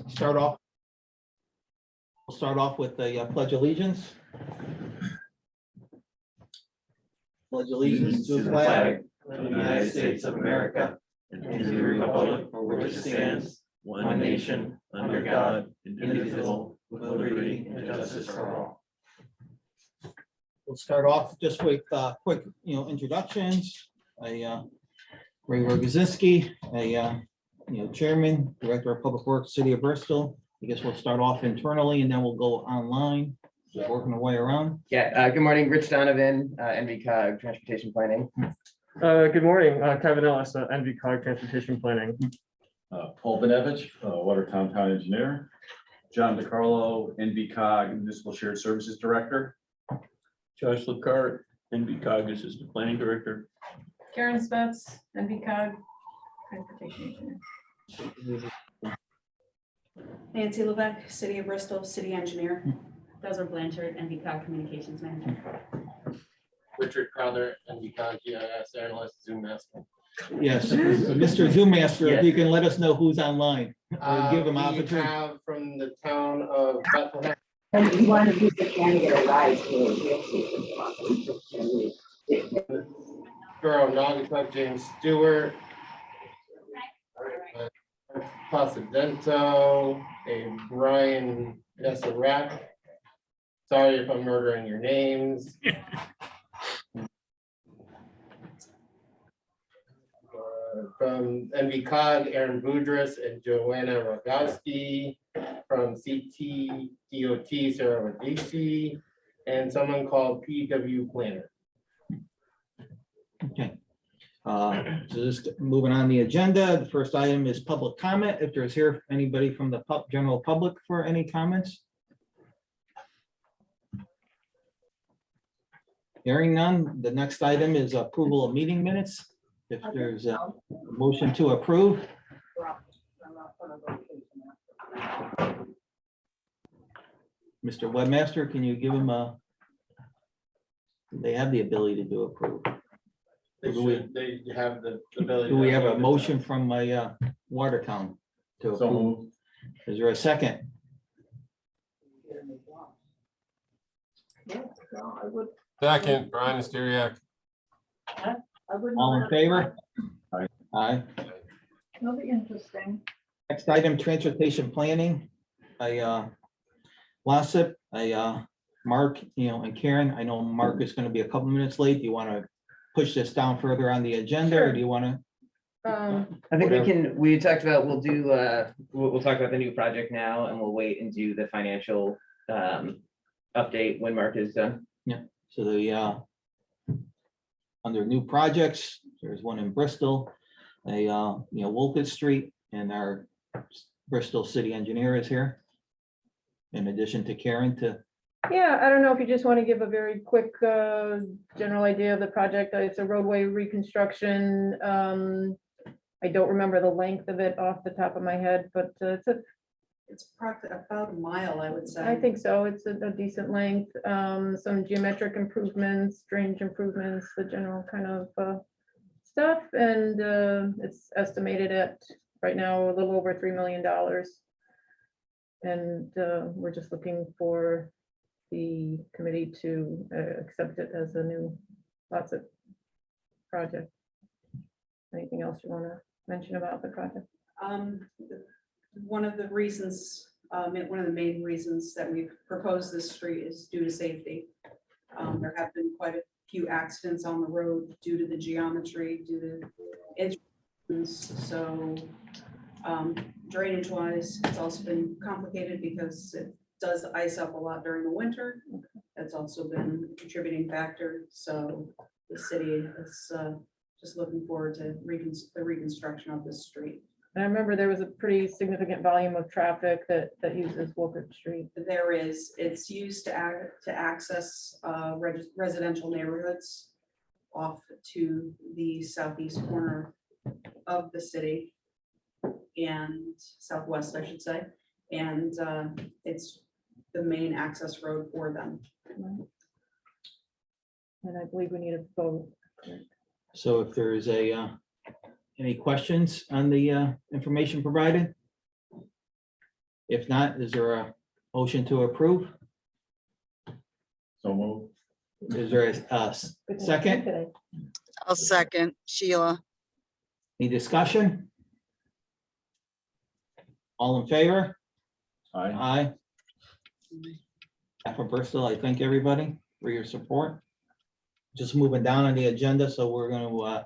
start off. We'll start off with the Pledge of Allegiance. Pledge allegiance to the flag of the United States of America and to the republic for which it stands, one nation, under God, indivisible, with liberty and justice for all. We'll start off just with quick, introductions. Ray Rogazinski, Chairman, Director of Public Works, City of Bristol. I guess we'll start off internally and then we'll go online, just working our way around. Yeah, good morning, Rich Donovan, NVCOG Transportation Planning. Good morning, Kevin Ellis, NVCOG Transportation Planning. Paul Benevich, Watertown Town Engineer. John DiCarlo, NVCOG Municipal Shared Services Director. Josh LeCart, NVCOG Assistant Planning Director. Karen Spence, NVCOG Transportation Engineer. Nancy Levesque, City of Bristol, City Engineer. Desiree Blanchard, NVCOG Communications Manager. Richard Crowther, NVCOG GIS Analyst, Zoom Master. Yes, Mr. Zoom Master, if you can let us know who's online. Or give them We opportunity. have from the town of Bethlehem. And you want to use the can get a ride to Borough Naugatuck, James Stewart. Pasadento, a Brian Nessarak. Sorry if I'm murdering your names. From NVCOG, Aaron Boudris and Joanna Rogowski. From CTDOT, Sarah Wadisi, and someone called PW Planner. Okay. So just moving on the agenda, the first item is public comment. If there's here anybody from the general public for any comments. Hearing none, the next item is approval of meeting minutes. If there's a motion to approve. Mr. Webmaster, can you give them they have the ability to do approve. They have the ability. Do we have a motion from my Watertown to So approve? moved. Is there a second? Second, Brian Asteriak. All in favor? Aye. Aye. It'll be interesting. Next item, transportation planning. Wassip, Mark, and Karen. I know Mark is going to be a couple minutes late. Do you want to push this down further on the agenda, or do you want to? I think we talked about, we'll talk about the new project now and we'll wait and do the financial update when Mark is done. So the under new projects, there's one in Bristol, Wolcott Street, and our Bristol city engineer is here. In addition to Karen to. Yeah, I don't know if you just want to give a very quick general idea of the project. It's a roadway reconstruction. I don't remember the length of it off the top of my head, but It's approximately about a mile, I would say. I think so. It's a decent length. Some geometric improvements, drainage improvements, the general kind of stuff. And it's estimated at right now a little over $3 million. And we're just looking for the committee to accept it as a new LOTSIP project. Anything else you want to mention about the project? One of the reasons, one of the main reasons that we've proposed this street is due to safety. There have been quite a few accidents on the road due to the geometry, due to instruments. So drainage wise, it's also been complicated because it does ice up a lot during the winter. That's also been a contributing factor. So the city is just looking forward to the reconstruction of this street. And I remember there was a pretty significant volume of traffic that uses Wolcott Street. There is, it's used to access residential neighborhoods off to the southeast corner of the city and southwest, I should say. And it's the main access road for them. And I believe we need a vote. So if there is any questions on the information provided? If not, is there a motion to approve? So move. Is there a second? Okay. I'll second, Sheila. Any discussion? All in favor? Aye. Aye. For Bristol, I thank everybody for your support. Just moving down on the agenda, so we're gonna We'll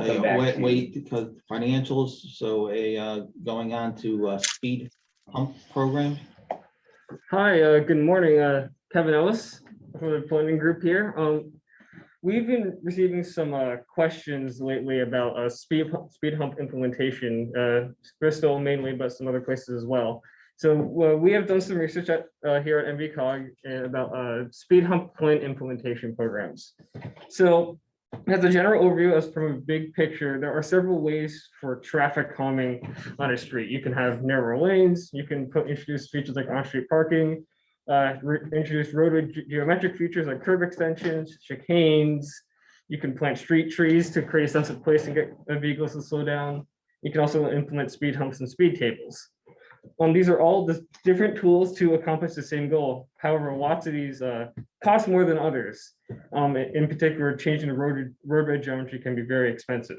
come back to- wait because financials, so going on to speed hump program. Hi, good morning, Kevin Ellis from the planning group here. We've been receiving some questions lately about speed hump implementation, Bristol mainly, but some other places as well. So we have done some research here at NVCOG about speed hump plan implementation programs. So as a general overview, as from a big picture, there are several ways for traffic calming on a street. You can have narrow lanes, you can introduce features like on-street parking, introduce roadway geometric features like curb extensions, chicanes. You can plant street trees to create a sense of place and get vehicles to slow down. You can also implement speed humps and speed tables. These are all the different tools to accomplish the same goal. However, lots of these cost more than others. In particular, changing the roadway geometry can be very expensive.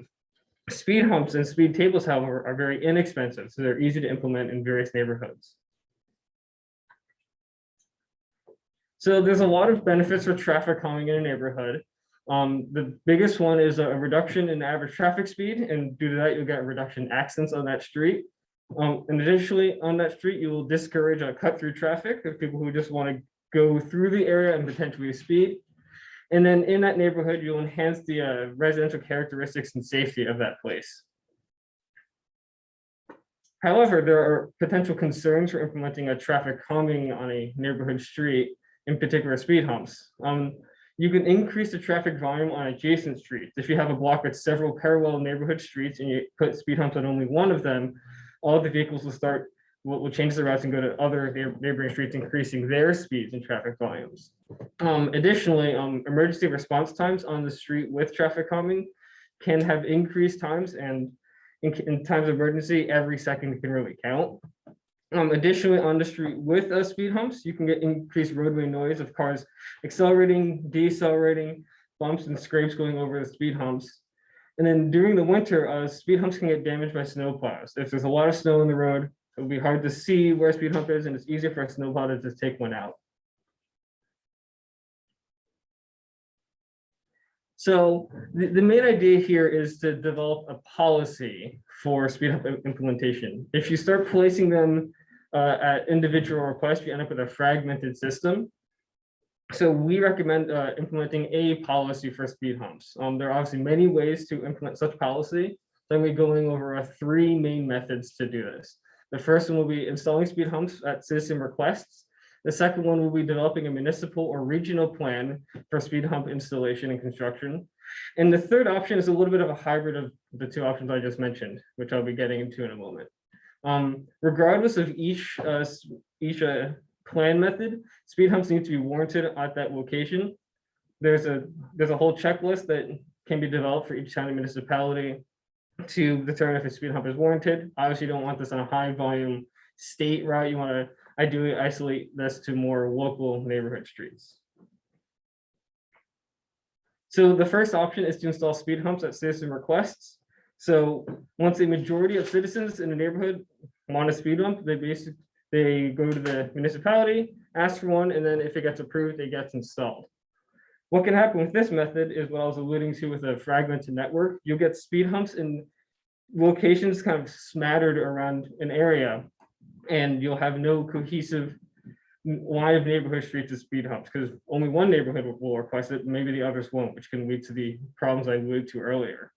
Speed humps and speed tables, however, are very inexpensive, so they're easy to implement in various neighborhoods. So there's a lot of benefits for traffic calming in a neighborhood. The biggest one is a reduction in average traffic speed, and due to that, you'll get a reduction in accidents on that street. And additionally, on that street, you will discourage cut-through traffic of people who just want to go through the area and potentially speed. And then in that neighborhood, you'll enhance the residential characteristics and safety of that place. However, there are potential concerns for implementing a traffic calming on a neighborhood street, in particular speed humps. You can increase the traffic volume on adjacent streets. If you have a block with several parallel neighborhood streets and you put speed humps on only one of them, all the vehicles will change their routes and go to other neighboring streets, increasing their speeds and traffic volumes. Additionally, emergency response times on the street with traffic calming can have increased times, and in times of emergency, every second can really count. Additionally, on the street with speed humps, you can get increased roadway noise of cars accelerating, decelerating, bumps and scrapes going over the speed humps. And then during the winter, speed humps can get damaged by snow plows. If there's a lot of snow in the road, it'll be hard to see where a speed hump is, and it's easier for a snowplow to just take one out. So the main idea here is to develop a policy for speed hump implementation. If you start placing them at individual requests, you end up with a fragmented system. So we recommend implementing a policy for speed humps. There are obviously many ways to implement such policy. So I'm going to be going over three main methods to do this. The first one will be installing speed humps at citizen requests. The second one will be developing a municipal or regional plan for speed hump installation and construction. And the third option is a little bit of a hybrid of the two options I just mentioned, which I'll be getting into in a moment. Regardless of each plan method, speed humps need to be warranted at that location. There's a whole checklist that can be developed for each county municipality to determine if a speed hump is warranted. Obviously, you don't want this on a high volume state route. You want to ideally isolate this to more local neighborhood streets. So the first option is to install speed humps at citizen requests. So once a majority of citizens in the neighborhood want a speed hump, they go to the municipality, ask for one, and then if it gets approved, it gets installed. What can happen with this method is what I was alluding to with a fragmented network. You'll get speed humps in locations kind of smattered around an area, and you'll have no cohesive line of neighborhood streets with speed humps because only one neighborhood will request it, maybe the others won't, which can lead to the problems I alluded to earlier.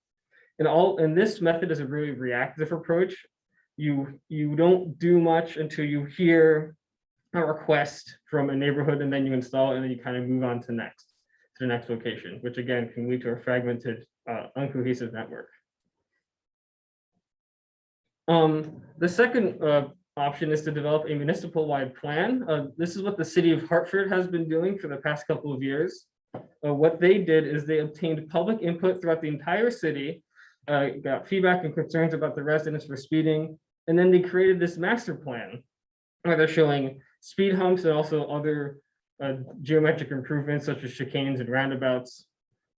And this method is a really reactive approach. You don't do much until you hear a request from a neighborhood, and then you install it, and then you kind of move on to the next location, which again can lead to a fragmented, uncohesive network. The second option is to develop a municipal-wide plan. This is what the city of Hartford has been doing for the past couple of years. What they did is they obtained public input throughout the entire city, got feedback and concerns about the residents for speeding, And then they created this master plan where they're showing speed humps and also other geometric improvements such as chicanes and roundabouts.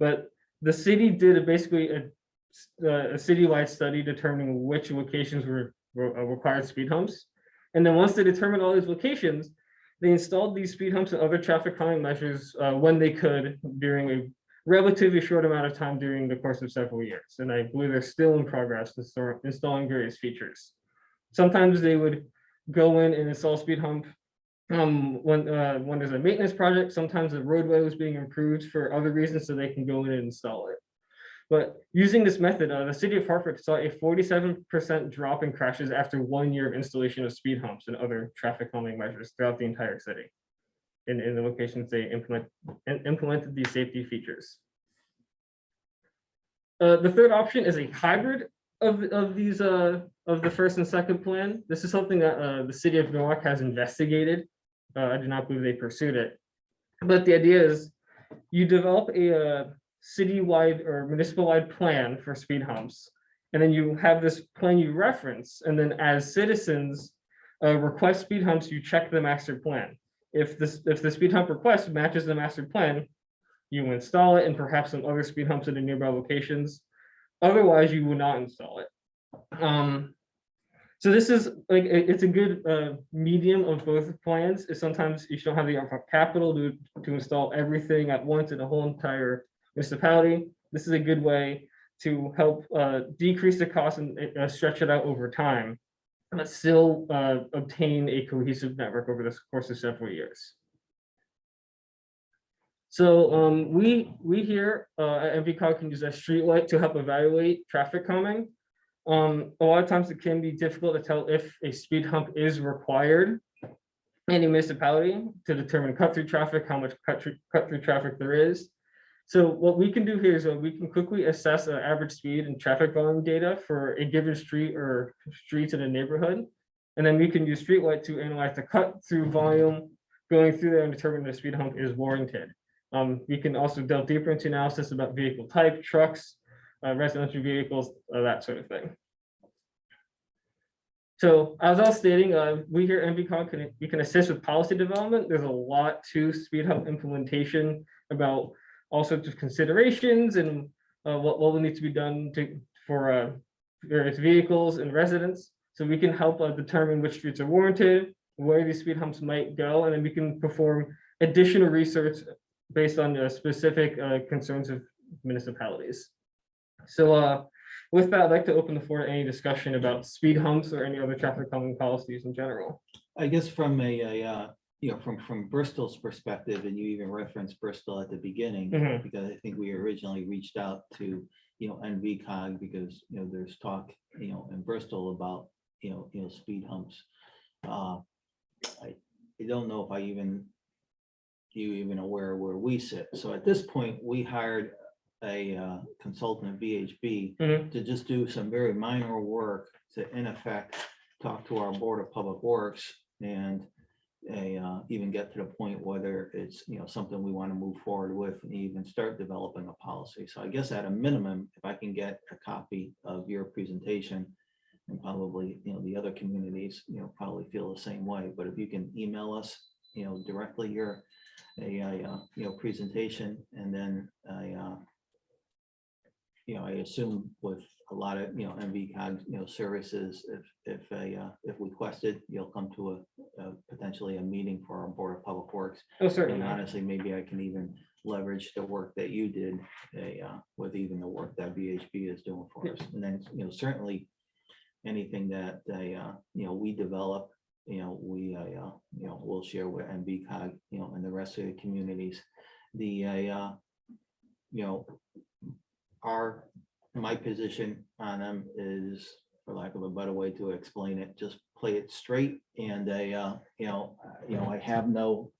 But the city did basically a citywide study determining which locations were required speed humps. And then once they determined all these locations, they installed these speed humps and other traffic calming measures when they could during a relatively short amount of time during the course of several years. And I believe they're still in progress installing various features. Sometimes they would go in and install speed hump when there's a maintenance project. Sometimes the roadway was being improved for other reasons, so they can go in and install it. But using this method, the city of Hartford saw a 47% drop in crashes after 1 year of installation of speed humps and other traffic calming measures throughout the entire city in the locations they implemented these safety features. The third option is a hybrid of the first and second plan. This is something that the city of Newark has investigated. I do not believe they pursued it, but the idea is you develop a citywide or municipal-wide plan for speed humps, and then you have this plan you reference, and then as citizens request speed humps, you check the master plan. If the speed hump request matches the master plan, you install it, and perhaps some other speed humps in the nearby locations. Otherwise, you will not install it. So this is like, it's a good medium of both plans. Sometimes you don't have the capital to install everything at once in a whole entire municipality. This is a good way to help decrease the cost and stretch it out over time, but still obtain a cohesive network over the course of several years. So we here at NVCOG can use a streetlight to help evaluate traffic calming. A lot of times it can be difficult to tell if a speed hump is required in a municipality to determine cut-through traffic, how much cut-through traffic there is. So what we can do here is we can quickly assess average speed and traffic volume data for a given street or streets in a neighborhood. And then we can use streetlight to analyze the cut-through volume going through there and determine if the speed hump is warranted. We can also delve deeper into analysis about vehicle type, trucks, residential vehicles, that sort of thing. So as I was stating, we here at NVCOG can assist with policy development. There's a lot to speed hump implementation about all sorts of considerations and what will need to be done for various vehicles and residents. So we can help determine which streets are warranted, where these speed humps might go, and then we can perform additional research based on specific concerns of municipalities. So with that, I'd like to open the floor to any discussion about speed humps or any other traffic calming policies in general. I guess from a, from Bristol's perspective, and you even referenced Bristol at the beginning, because I think we originally reached out to, NVCOG because, there's talk, in Bristol about, speed humps. I don't know if you even aware where we sit. So at this point, we hired a consultant at VHB to just do some very minor work to, in effect, talk to our Board of Public Works and even get to the point whether it's something we want to move forward with and even start developing a policy. So I guess at a minimum, if I can get a copy of your presentation, and probably the other communities probably feel the same way. But if you can email us directly your presentation, and then I assume with a lot of NVCOG services, if requested, you'll come to a potentially a meeting for our Board of Public Works. Oh, certainly. And honestly, maybe I can even leverage the work that you did with even the work that VHB is doing for us. And then certainly anything that we develop, we'll share with NVCOG, and the rest of the communities. My position on them is, for lack of a better way to explain it, just play it straight. And I have no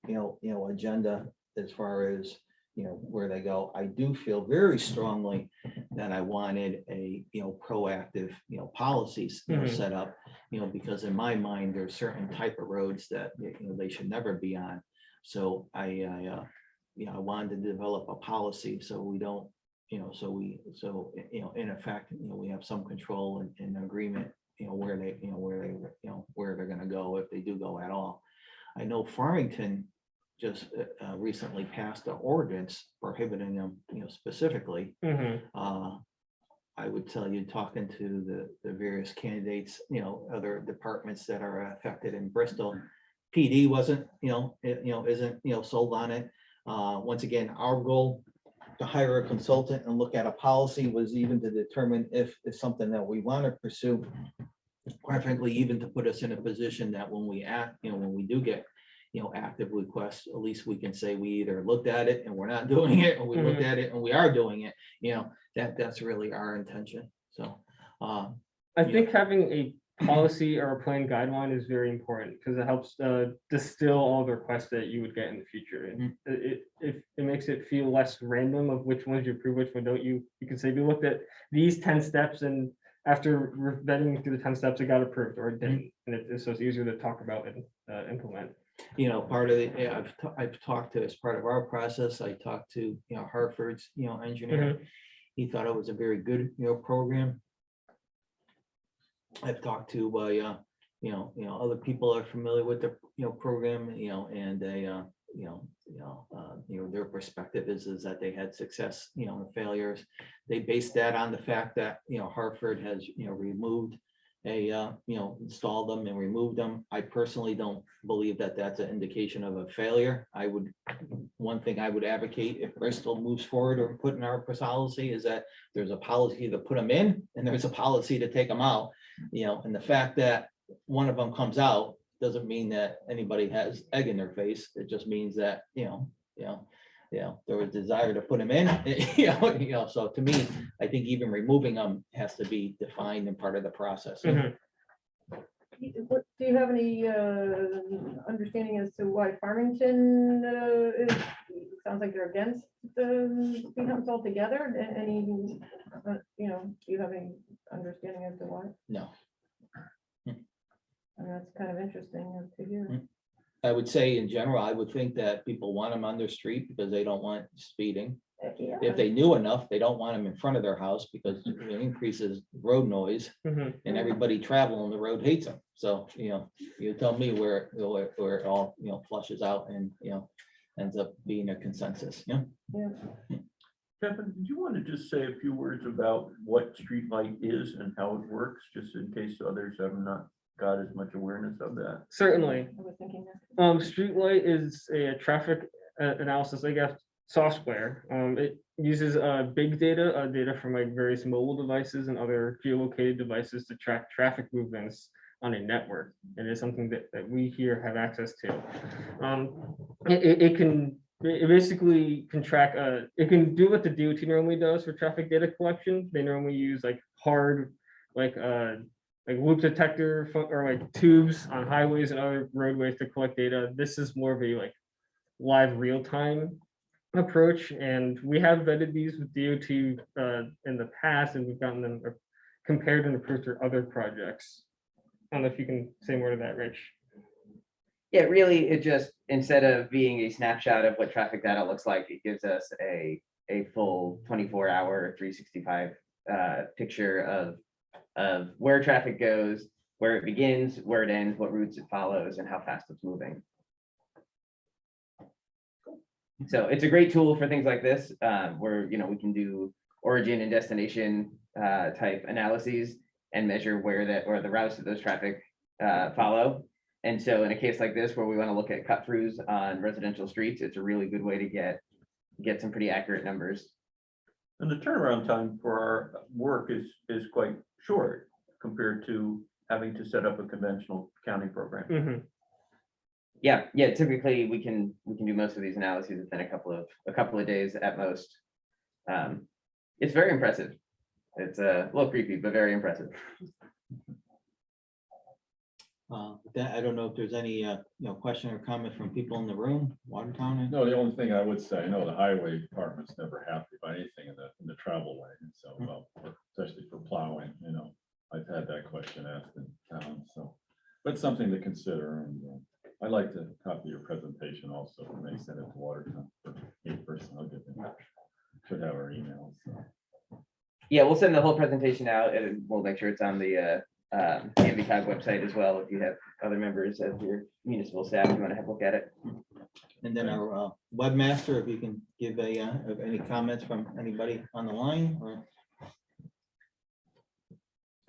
agenda as far as where they go. I do feel very strongly that I wanted a proactive policies set up, because in my mind there's certain type of roads that they should never be on. So I wanted to develop a policy so we don't in effect we have some control and agreement where they, where they're gonna go, if they do go at all. I know Farmington just recently passed an ordinance prohibiting them, specifically. Mhm. I would tell you, talking to the various candidates, other departments that are affected in Bristol, PD wasn't, isn't, sold on it. Once again, our goal to hire a consultant and look at a policy was even to determine if it's something that we want to pursue. Quite frankly, even to put us in a position that when we act, when we do get, active requests, at least we can say we either looked at it and we're not doing it, or we looked at it and we are doing it, that's really our intention. So, I think having a policy or a plan guideline is very important because it helps distill all the requests that you would get in the future. And it makes it feel less random of which ones you approve, which one don't you. You can say, we looked at these 10 steps and after vetting through the 10 steps, it got approved or it didn't. And so it's easier to talk about and implement. Part of the, I've talked to, as part of our process, I talked to, Hartford's, engineer. He thought it was a very good, program. I've talked to, other people are familiar with the, program, and they, their perspective is that they had success, and failures. They based that on the fact that, Hartford has, removed installed them and removed them. I personally don't believe that that's an indication of a failure. One thing I would advocate if Bristol moves forward or put in our policy is that there's a policy to put them in and there's a policy to take them out, and the fact that one of them comes out doesn't mean that anybody has egg in their face. It just means that, there was desire to put them in, so to me, I think even removing them has to be defined and part of the process. Do you have any understanding as to why Farmington sounds like they're against the speed humps altogether? Any, do you have any understanding as to why? No. And that's kind of interesting to hear. I would say in general, I would think that people want them on their street because they don't want speeding. Yeah. If they knew enough, they don't want them in front of their house because it increases road noise and everybody traveling the road hates them. So, you tell me where it all, flushes out and, ends up being a consensus. Yeah. Kevin, did you want to just say a few words about what streetlight is and how it works, just in case others have not got as much awareness of that? Certainly. I was thinking that. Streetlight is a traffic analysis, I guess, software. It uses big data, data from like various mobile devices and other geolocated devices to track traffic movements on a network. And it's something that we here have access to. It basically can track, it can do what the DOT normally does for traffic data collection. They normally use like hard, like loop detector or like tubes on highways and other roadways to collect data. This is more of a like live real-time approach, and we have vetted these with DOT in the past, and we've gotten them compared and approved for other projects. I don't know if you can say more to that, Rich. Yeah, really, it just, instead of being a snapshot of what traffic data looks like, it gives us a full 24-hour, 365 picture of where traffic goes, where it begins, where it ends, what routes it follows, and how fast it's moving. So it's a great tool for things like this, where we can do origin and destination type analyses and measure where the routes that those traffic follow. And so in a case like this, where we want to look at cut throughs on residential streets, it's a really good way to get some pretty accurate numbers. And the turnaround time for our work is quite short compared to having to set up a conventional county program. Yeah, typically we can do most of these analyses within a couple of days at most. It's very impressive. It's a little creepy, but very impressive. I don't know if there's any question or comment from people in the room. Watertown. No, the only thing I would say, I know the highway department's never happy about anything in the travel lane. So, especially for plowing, I've had that question asked in town. So, but something to consider. And I'd like to copy your presentation also. When they send it to Watertown for me personally, I'll get them. Should have our emails. So. Yeah, we'll send the whole presentation out and we'll make sure it's on the the NVCOG website as well, if you have other members of your municipal staff, you want to have a look at it. And then our webmaster, if you can give any comments from anybody on the line or.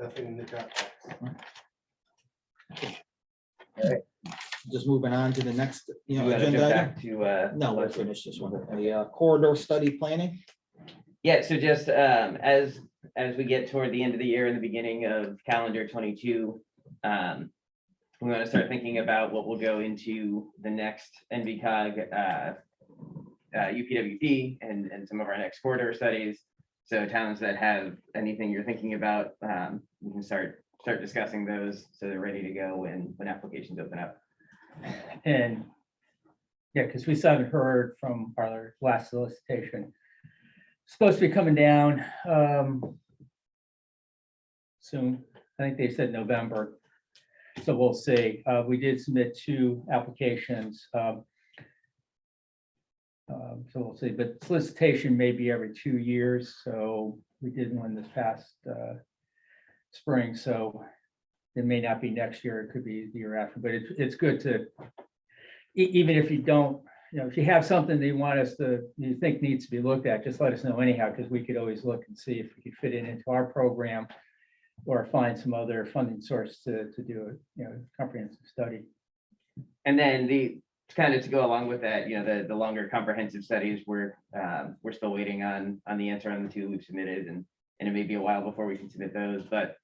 Nothing in the draft. Just moving on to the next, You want to agenda jump item. back to, No, we'll finish this one. A corridor study planning. yeah, so just as we get toward the end of the year and the beginning of calendar 22, we want to start thinking about what will go into the next NVCOG UPWP and some of our next corridor studies. So towns that have anything you're thinking about, we can start discussing those so they're ready to go when applications open up. And yeah, because we still haven't heard from our last solicitation. Supposed to be coming down soon. I think they said November. So we'll see. We did submit 2 applications. So we'll see, but solicitation may be every 2 years. So we did one this past spring. So it may not be next year. It could be the year after, but it's good to, even if you don't, if you have something that you want us to, you think needs to be looked at, just let us know anyhow, because we could always look and see if we could fit it into our program or find some other funding source to do a comprehensive study. And then kind of to go along with that, the longer comprehensive studies, we're still waiting on the answer on the 2 we've submitted, and it may be a while before we can submit those, but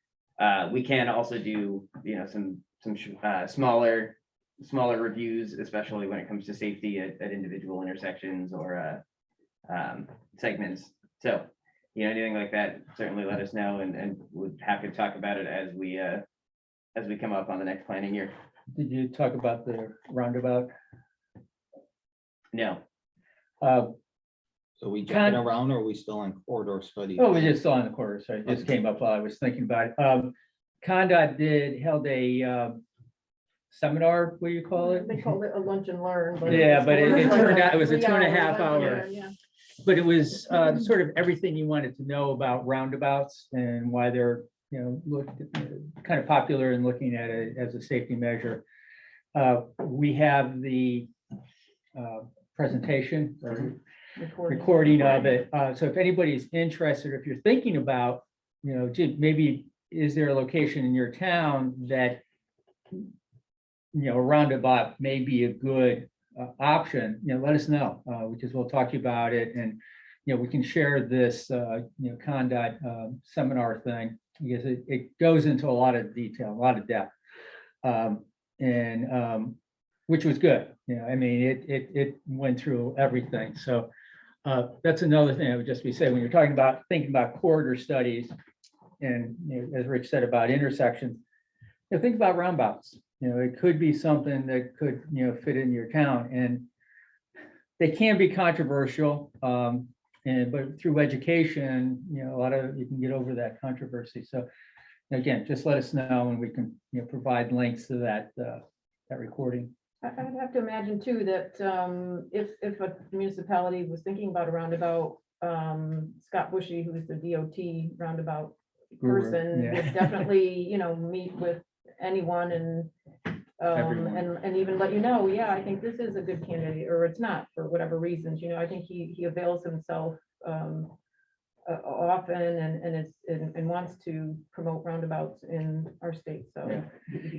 we can also do, some smaller reviews, especially when it comes to safety at individual intersections or segments. So, anything like that, certainly let us know, and we're happy to talk about it as we come up on the next planning year. Did you talk about the roundabout? No. So we jumping around, or are we still on corridor study? Oh, we just saw in the quarter, so it just came up while I was thinking about it. CONDOT held a seminar, what do you call it? They call it a lunch and learn. Yeah, but it turned out it was a 2.5 Yeah, hour. yeah. But it was sort of everything you wanted to know about roundabouts and why they're, kind of popular and looking at it as a safety measure. We have the presentation or recording of it. So if anybody's interested, if you're thinking about, gee, maybe is there a location in your town that, a roundabout may be a good option, let us know, because we'll talk to you about it, and we can share this CONDOT seminar thing, because it goes into a lot of detail, a lot of depth, and which was good. It went through everything. So that's another thing I would just be saying, when you're thinking about corridor studies, and as Rich said about intersections, think about roundabouts. It could be something that could, fit in your town, and they can be controversial. But through education, you can get over that controversy. So again, just let us know, and we can, provide links to that recording. I'd have to imagine too that if a municipality was thinking about a roundabout, Scott Bushy, who is the DOT roundabout person, Yeah. would definitely, meet with anyone and even let you know, yeah, I think this is a good candidate, or it's not, for whatever reasons. I think he avails himself often and wants to promote roundabouts in our state. So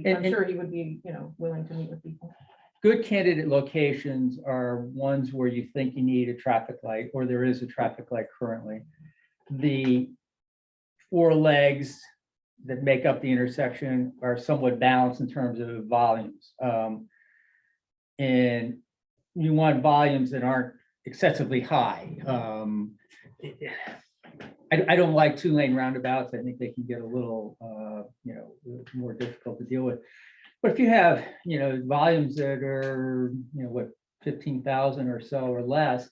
I'm sure he would be, willing to meet with people. Good candidate locations are ones where you think you need a traffic light, or there is a traffic light currently. The 4 legs that make up the intersection are somewhat balanced in terms of volumes. And you want volumes that aren't excessively high. I don't like 2-lane roundabouts. I think they can get a little, more difficult to deal with. But if you have, volumes that are, 15,000 or so or less,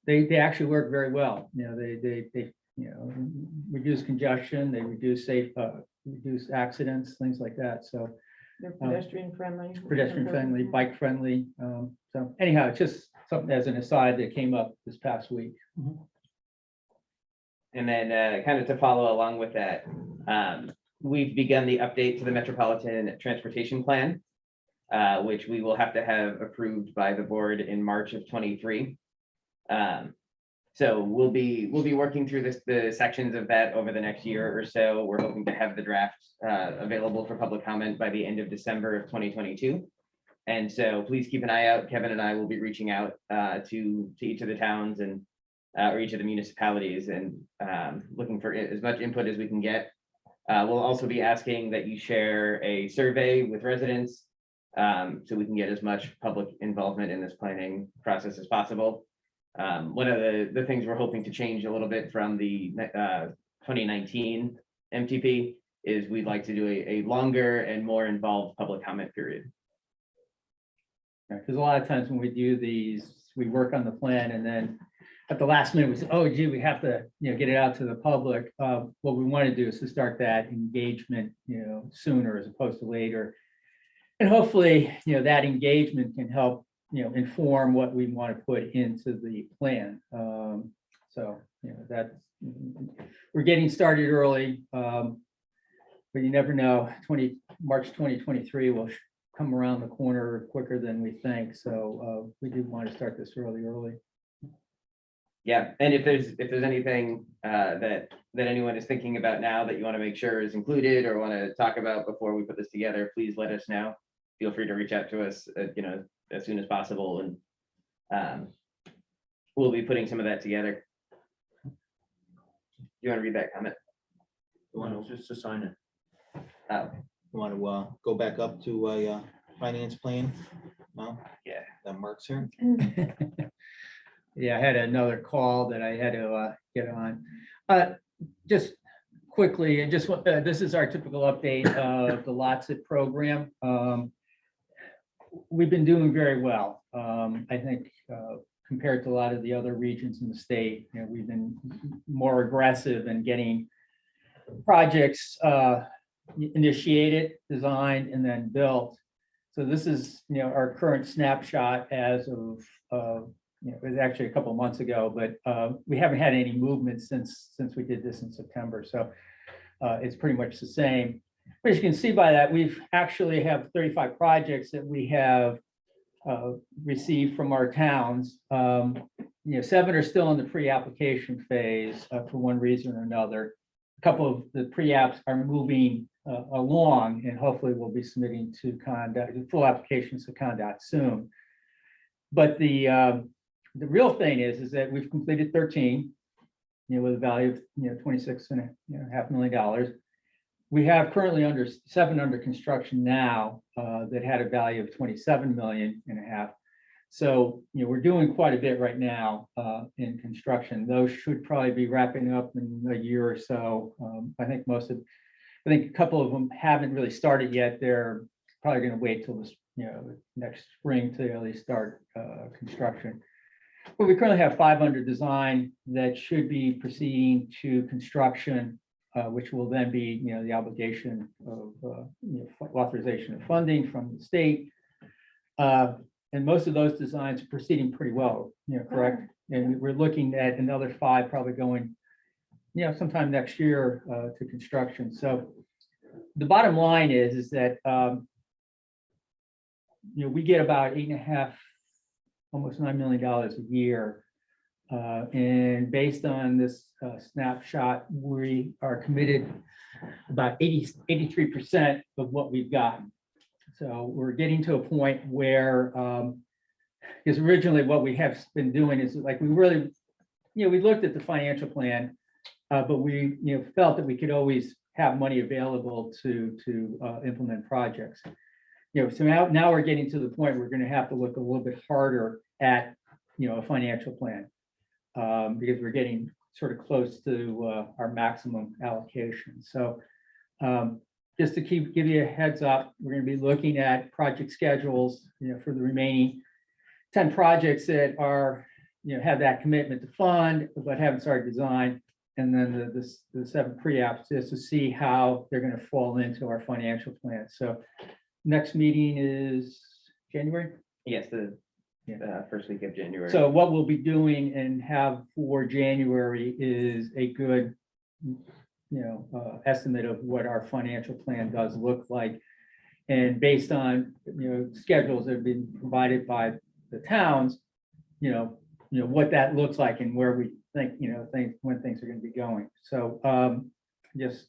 they actually work very well. They reduce congestion, they reduce reduce accidents, things like that. So They're pedestrian friendly, bike friendly. So anyhow, it's just something as an aside that came up this past week. And then kind of to follow along with that, we've begun the update to the Metropolitan Transportation Plan, which we will have to have approved by the board in March of 23. So we'll be working through the sections of that over the next year or so. We're hoping to have the draft available for public comment by the end of December of 2022. And so please keep an eye out. Kevin and I will be reaching out to each of the towns and or each of the municipalities and looking for as much input as we can get. We'll also be asking that you share a survey with residents so we can get as much public involvement in this planning process as possible. One of the things we're hoping to change a little bit from the 2019 MTP is we'd like to do a longer and more involved public comment period. Because a lot of times when we do these, we work on the plan and then at the last minute, we say, oh gee, we have to, get it out to the public. What we want to do is to start that engagement, sooner as opposed to later. And hopefully, that engagement can help, inform what we want to put into the plan. So, that's, we're getting started early, but you never know. March 2023 will come around the corner quicker than we think. So we do want to start this early. Yeah, and if there's anything that anyone is thinking about now that you want to make sure is included or want to talk about before we put this together, please let us know. Feel free to reach out to us, as soon as possible, and we'll be putting some of that together. You want to read that comment? You want Just to sign it. to go back up to a finance plan? No? Yeah. That Mark's here. Yeah, I had another call that I had to get on. Just quickly, and just this is our typical update of the LOTSIT program. We've been doing very well. I think compared to a lot of the other regions in the state, we've been more aggressive in getting projects initiated, designed, and then built. So this is, our current snapshot as of, it was actually a couple of months ago, but we haven't had any movement since we did this in September. So it's pretty much the same. But as you can see by that, we've actually have 35 projects that we have received from our towns. 7 are still in the pre-application phase for one reason or another. A couple of the pre-apps are moving along, and hopefully we'll be submitting to CONDOT, full applications to CONDOT soon. But the real thing is that we've completed 13, with a value of $26.5 million. We have currently 7 under construction now that had a value of $27.5 million. So we're doing quite a bit right now in construction. Those should probably be wrapping up in a year or so. I think a couple of them haven't really started yet. They're probably going to wait till this, next spring to at least start construction. But we currently have 5 under design that should be proceeding to construction, which will then be, the obligation of authorization of funding from the state. And most of those designs are proceeding pretty well, correct? And we're looking at another 5 probably going, sometime next year to construction. So the bottom line is that, we get about $8.5, almost $9 million a year. And based on this snapshot, we are committed about 83% of what we've gotten. So we're getting to a point where, because originally what we have been doing is like, we really, we looked at the financial plan, but we, felt that we could always have money available to implement projects. So now we're getting to the point where we're going to have to look a little bit harder at, a financial plan. Because we're getting sort of close to our maximum allocation. So just to give you a heads up, we're going to be looking at project schedules, for the remaining 10 projects that are, have that commitment to fund, but haven't started design. And then the 7 pre-apps just to see how they're going to fall into our financial plan. So next meeting is January? Yes, the first week of January. So what we'll be doing and have for January is a good estimate of what our financial plan does look like. And based on, schedules that have been provided by the towns, what that looks like and where we think, when things are gonna be going. So, just,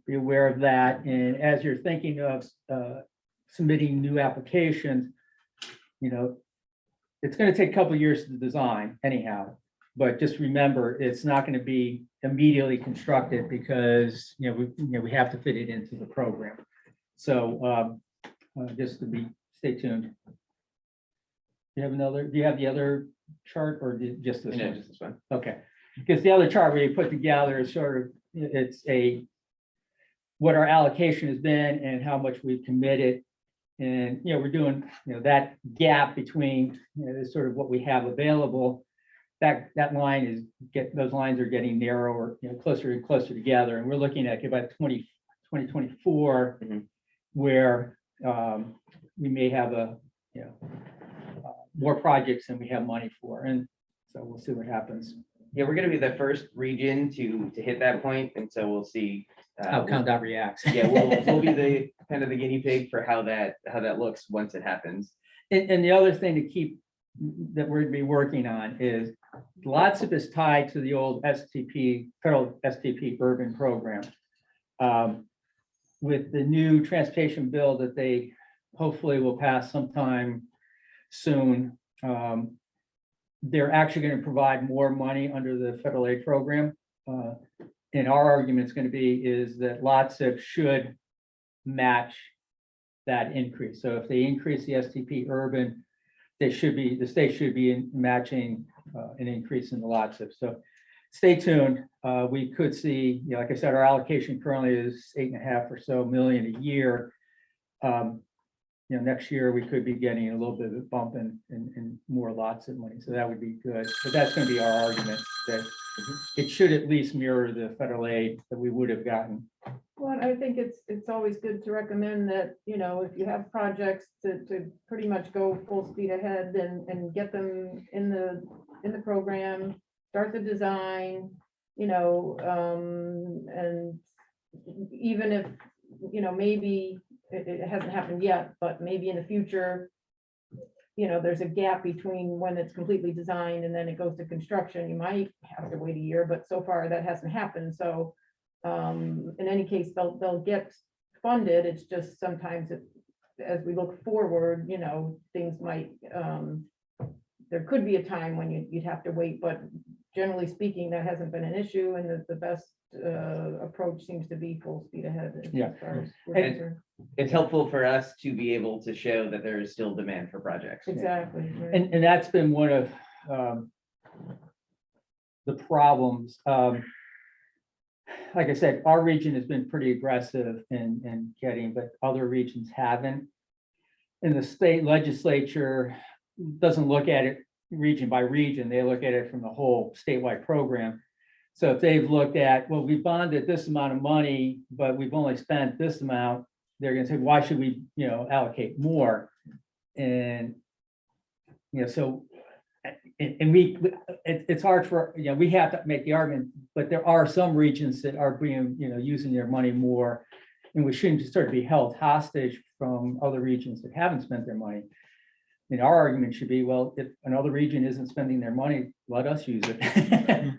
be aware of that. And as you're thinking of, submitting new applications, it's gonna take a couple of years to design anyhow. But just remember, it's not gonna be immediately constructed because, we have to fit it into the program. So, just stay tuned. Do you have the other chart or just this No, one? just this one. Okay, because the other chart we put together is sort of, it's what our allocation has been and how much we've committed. And, we're doing, that gap between, is sort of what we have available. That line is those lines are getting narrower, closer and closer together. And we're looking at about 2024, Mhm. where we may have more projects than we have money for. And so we'll see what happens. Yeah, we're gonna be the first region to hit that point, and so we'll see. How ComDOT reacts. Yeah, we'll be the kind of the guinea pig for how that looks once it happens. And the other thing to keep, that we're gonna be working on is lots of this tied to the old STP, federal STP urban program. With the new transportation bill that they hopefully will pass sometime soon, they're actually gonna provide more money under the federal aid program. And our argument is gonna be is that lots of should match that increase. So if they increase the STP urban, the state should be matching an increase in the lots of. So stay tuned. We could see, like I said, our allocation currently is 8.5 or so million a year. Next year we could be getting a little bit of a bump in more lots of money. So that would be good. But that's going to be our argument, that it should at least mirror the federal aid that we would have gotten. Well, I think it's always good to recommend that, if you have projects to pretty much go full speed ahead and get them in the program, start the design, and even if, maybe it hasn't happened yet, but maybe in the future, there's a gap between when it's completely designed and then it goes to construction. You might have to wait a year, but so far that hasn't happened. So in any case, they'll get funded. It's just sometimes as we look forward, things might, there could be a time when you'd have to wait, but generally speaking, that hasn't been an issue, and the best approach seems to be full speed ahead. Yeah. As far as we're And- concerned. It's helpful for us to be able to show that there is still demand for projects. Exactly. right. And that's been one of the problems. Like I said, our region has been pretty aggressive in getting, but other regions haven't. And the state legislature doesn't look at it region by region. They look at it from the whole statewide program. So if they've looked at, well, we bonded this amount of money, but we've only spent this amount, they're gonna say, why should we, allocate more? And, so, and it's hard for, we have to make the argument, but there are some regions that are being, using their money more. And we shouldn't just sort of be held hostage from other regions that haven't spent their money. Our argument should be, well, if another region isn't spending their money, let us use it.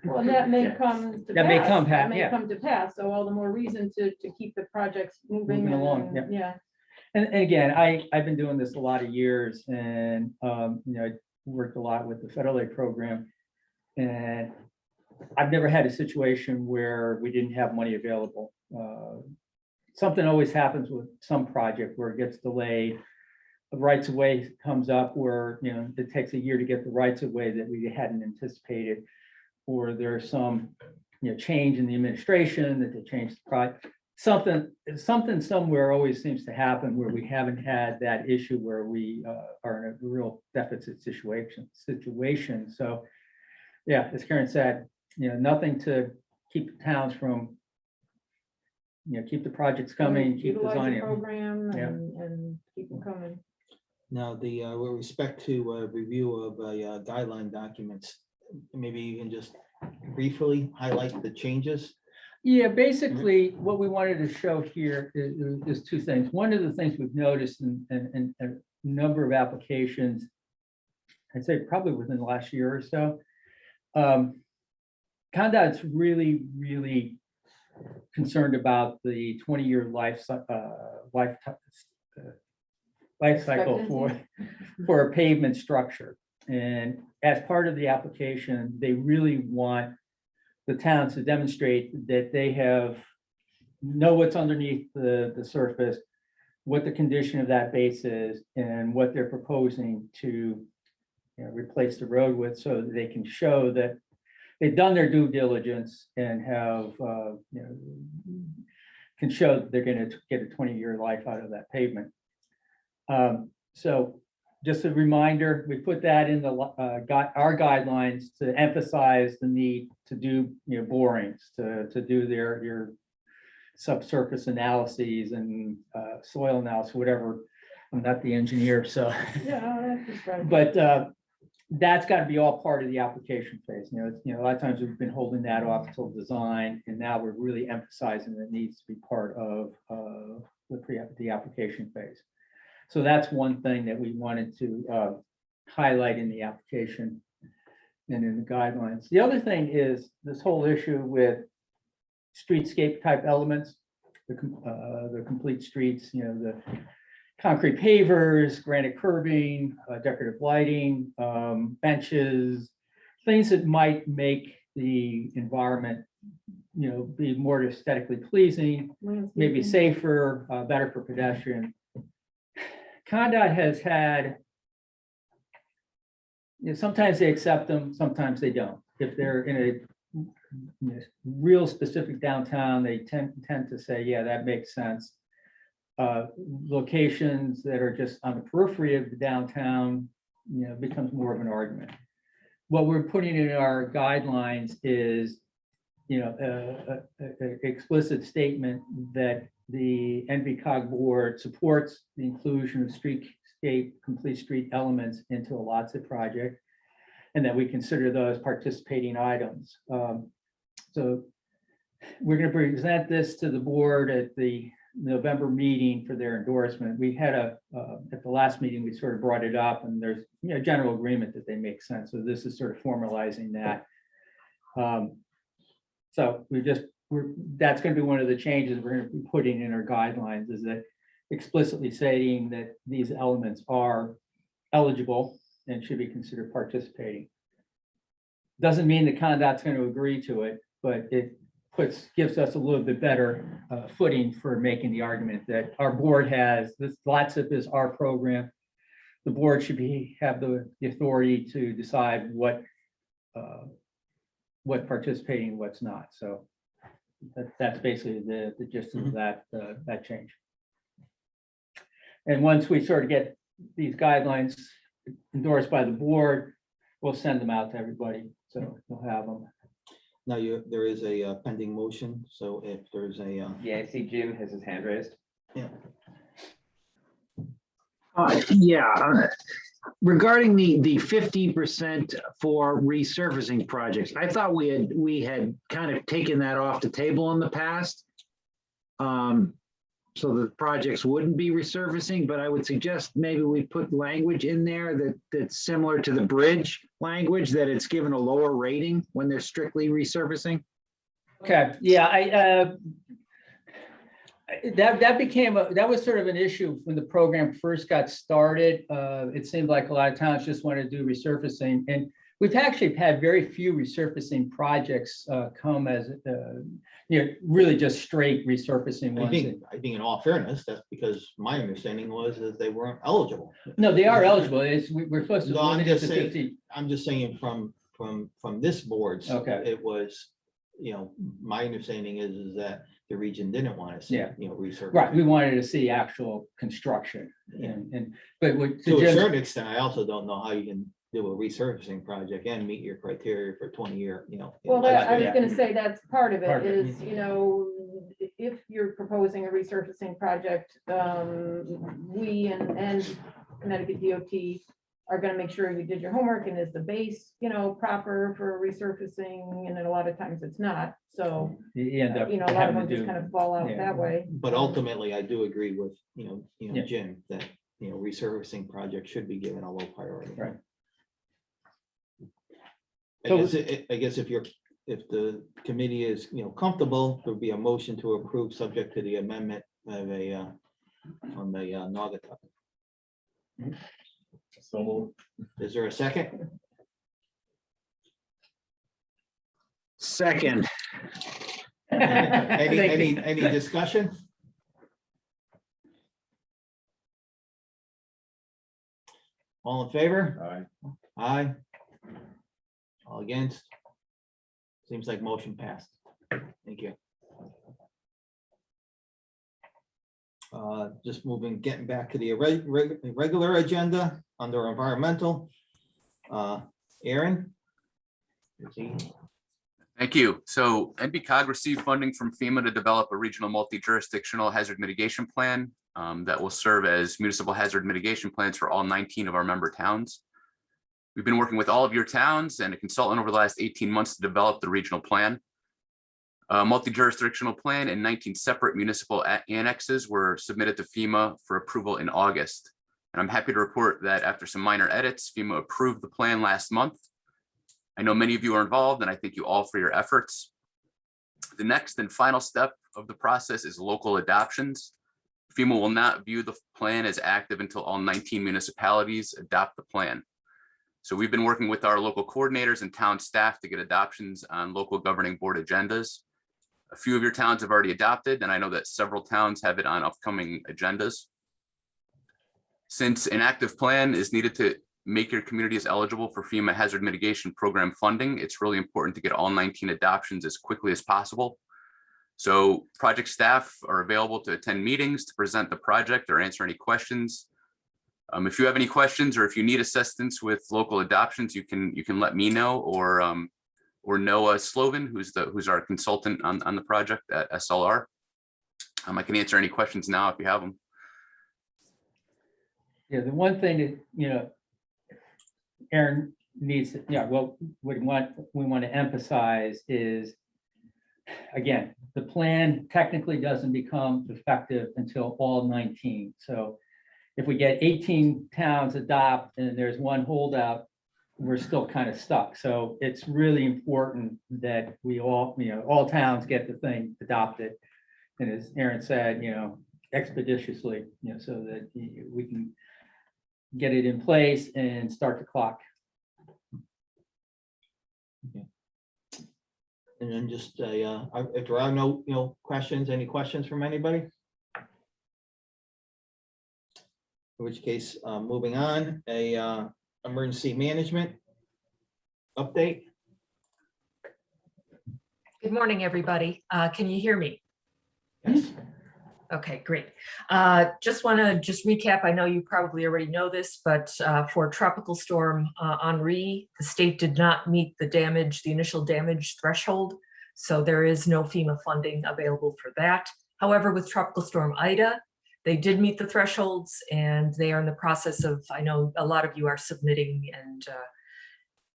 Well, that may Yeah. come to That may pass. come That back, may yeah. come to pass. So all the more reason to keep the projects moving Moving along, and, yeah. And again, I've been doing this a lot of years, and I worked a lot with the federal aid program. And I've never had a situation where we didn't have money available. Something always happens with some project where it gets delayed. The rights of way comes up where, it takes a year to get the rights of way that we hadn't anticipated. Or there's some, change in the administration that they changed the project. Something somewhere always seems to happen where we haven't had that issue where we are in a real deficit situation. So, yeah, as Karen said, nothing to keep the towns from, keep the projects coming, keep Utilize the designing. program Yeah. and keep them coming. Now, with respect to review of guideline documents, maybe you can just briefly highlight the changes? Yeah, basically, what we wanted to show here is two things. One of the things we've noticed in a number of applications, I'd say probably within the last year or so, CONDOT's really concerned about the 20-year life cycle for a pavement structure. And as part of the application, they really want the towns to demonstrate that they know what's underneath the surface, what the condition of that base is, and what they're proposing to replace the road with, so that they can show that they've done their due diligence and have, can show that they're going to get a 20-year life out of that pavement. So just a reminder, we put that in our guidelines to emphasize the need to do borings, to do your subsurface analyses and soil analysis, whatever. I'm not the engineer, so. Yeah, that's right. But that's got to be all part of the application phase. A lot of times we've been holding that off until design, and now we're really emphasizing that it needs to be part of the application phase. So that's one thing that we wanted to highlight in the application and in the guidelines. The other thing is this whole issue with streetscape type elements, the complete streets, the concrete pavers, granite curbing, decorative lighting, benches, things that might make the environment, be more aesthetically pleasing, maybe safer, better for pedestrians. CONDOT has had, sometimes they accept them, sometimes they don't. If they're in a real specific downtown, they tend to say, yeah, that makes sense. Locations that are just on the periphery of the downtown, becomes more of an argument. What we're putting in our guidelines is, an explicit statement that the NVCOG board supports the inclusion of streetscape complete street elements into a LOTSIP project, and that we consider those participating items. So we're going to present this to the board at the November meeting for their endorsement. We had at the last meeting, we sort of brought it up, and there's general agreement that they make sense. So this is sort of formalizing that. So that's going to be one of the changes we're going to be putting in our guidelines, is that explicitly saying that these elements are eligible and should be considered participating. Doesn't mean the CONDOT's going to agree to it, but it gives us a little bit better footing for making the argument that our board has. This LOTSIP is our program. The board should have the authority to decide what participating, what's not. So that's basically the gist of that change. And once we sort of get these guidelines endorsed by the board, we'll send them out to everybody. So we'll have them. Now, there is a pending motion, so if there's a. Yeah, I see Jim has his hand raised. Yeah. Regarding the 50% for resurfacing projects, I thought we had kind of taken that off the table in the past. So the projects wouldn't be resurfacing, but I would suggest maybe we put language in there that's similar to the bridge language, that it's given a lower rating when they're strictly resurfacing. Okay, yeah, that was sort of an issue when the program first got started. It seemed like a lot of towns just want to do resurfacing, and we've actually had very few resurfacing projects come as really just straight resurfacing ones. I think in all fairness, that's because my understanding was that they weren't eligible. No, they are eligible. We're supposed to. No, I'm limit it just to saying, 50. I'm just saying from this board. Okay. It was, my understanding is that the region didn't want to see, Yeah. research. Right, we wanted to see actual construction, but To a certain extent, I also don't know how you can do a resurfacing project and meet your criteria for 20-year, Well, I was Yeah. gonna say that's part of Part it of it. is, if you're proposing a resurfacing project, we and Connecticut DOT are gonna make sure you did your homework and is the base, proper for resurfacing, and then a lot of times it's not, so, You end up a lot of having them to just do. kind of fall out yeah. that way. But ultimately, I do agree with, Yeah. Jim, that, resurfacing projects should be given a low priority. Right. I guess if the committee is, comfortable, there'd be a motion to approve subject to the amendment of on the Naugatuck. So moved. Is there a second? Second, Any discussion? All in favor? Aye. Aye. All against? Seems like motion passed. Thank you. Just getting back to the regular agenda under environmental. Aaron? Thank you. So NVCOG received funding from FEMA to develop a regional multi-jurisdictional hazard mitigation plan that will serve as municipal hazard mitigation plans for all 19 of our member towns. We've been working with all of your towns and a consultant over the last 18 months to develop the regional plan. A multi-jurisdictional plan and 19 separate municipal annexes were submitted to FEMA for approval in August. And I'm happy to report that after some minor edits, FEMA approved the plan last month. I know many of you are involved, and I thank you all for your efforts. The next and final step of the process is local adoptions. FEMA will not view the plan as active until all 19 municipalities adopt the plan. So we've been working with our local coordinators and town staff to get adoptions on local governing board agendas. A few of your towns have already adopted, and I know that several towns have it on upcoming agendas. Since an active plan is needed to make your communities eligible for FEMA hazard mitigation program funding, it's really important to get all 19 adoptions as quickly as possible. So project staff are available to attend meetings to present the project or answer any questions. If you have any questions or if you need assistance with local adoptions, you can let me know, or Noah Slovin, who's our consultant on the project at SLR. I can answer any questions now if you have them. Yeah, the one thing that, Aaron needs, what we want to emphasize is, again, the plan technically doesn't become effective until all 19. So if we get 18 towns adopt and there's one holdout, we're still kind of stuck. So it's really important that we all towns get the thing adopted. And as Aaron said, expeditiously, so that we can get it in place and start the clock. And then just if there are no questions, any questions from anybody? In which case, moving on, emergency management update. Good morning, everybody. Can you hear me? Yes. Okay, great. Just want to recap. I know you probably already know this, but for Tropical Storm Henri, the state did not meet the initial damage threshold. So there is no FEMA funding available for that. However, with Tropical Storm Ida, they did meet the thresholds, and they are in the process of, I know a lot of you are submitting,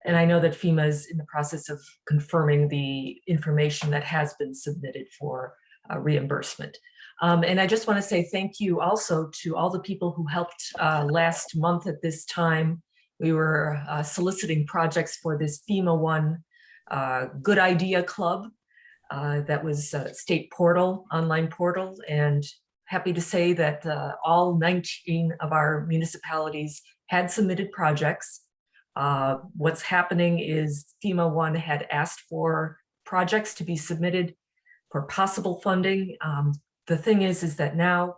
and I know that FEMA is in the process of confirming the information that has been submitted for reimbursement. And I just want to say thank you also to all the people who helped last month at this time. We were soliciting projects for this FEMA One Good Idea Club that was a state portal, online portal, and happy to say that all 19 of our municipalities had submitted projects. What's happening is FEMA One had asked for projects to be submitted for possible funding. The thing is that now